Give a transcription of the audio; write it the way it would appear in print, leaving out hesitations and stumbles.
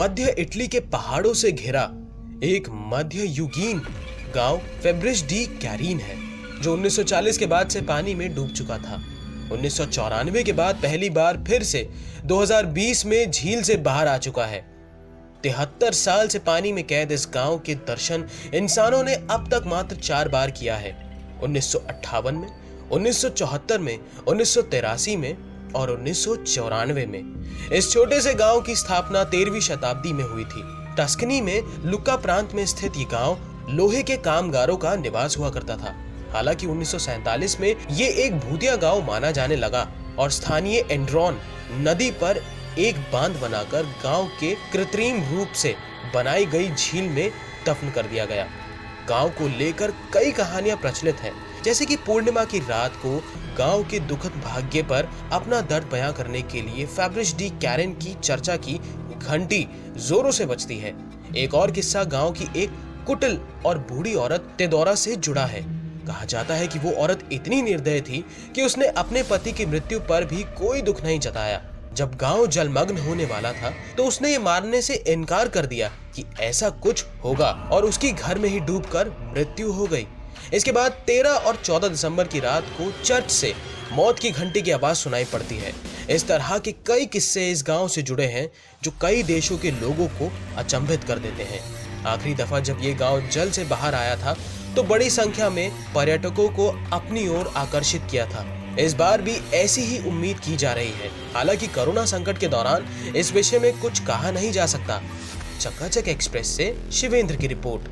मध्य Italy के पहाड़ों से घिरा एक मध्य युगीन गांव फेब्रिज डी कैरीन है, जो 1940 के बाद से पानी में डूब चुका था। 1994 के बाद पहली बार फिर से 2020 में झील से बाहर आ चुका है। 73 साल से पानी में कैद इस गांव के दर्शन इंसानों ने अब तक मात्र 4 बार किया है। 1958 में, 1974 में, 1983 में और 1994 में। इस छोटे से गांव की स्थापना 13वीं शताब्दी में हुई थी। टस्कनी में लुक्का प्रांत में स्थित ये गांव लोहे के कामगारों का निवास हुआ करता था। हालांकि 1947 में ये एक भूतिया गांव माना जाने लगा और स्थानीय एंड्रॉन नदी पर एक बांध बनाकर गांव के कृत्रिम रूप से बनाई गई झील में दफन कर दिया गया। गांव को लेकर कई कहानियां प्रचलित हैं, जैसे कि पूर्णिमा की रात को गांव के दुखद भाग्य पर अपना दर्द बयां करने के लिए फेब्रिज डी कैरीन की चर्चा की घंटी जोरों से बजती है। एक और किस्सा गांव की एक कुटिल और बूढ़ी औरत तेदोरा से जुड़ा है। कहा जाता है कि वो औरत इतनी निर्दयी थी कि उसने अपने पति की मृत्यु पर भी कोई दुख नहीं जताया। जब गांव जलमग्न होने वाला था तो उसने ये मानने से इनकार कर दिया कि ऐसा कुछ होगा और उसकी घर में ही डूबकर मृत्यु हो गई। इसके बाद 13 और 14 दिसंबर की रात को चर्च से मौत की घंटी की आवाज सुनाई पड़ती है। इस तरह के कई किस्से इस गांव से जुड़े हैं जो कई देशों के लोगों को अचंभित कर देते हैं। आखिरी दफा जब ये गांव जल से बाहर आया था तो बड़ी संख्या में पर्यटकों को अपनी ओर आकर्षित किया था। इस बार भी ऐसी ही उम्मीद की जा रही है। हालांकि कोरोना संकट के दौरान इस विषय में कुछ कहा नहीं जा सकता। चकाचक एक्सप्रेस से शिवेंद्र की रिपोर्ट।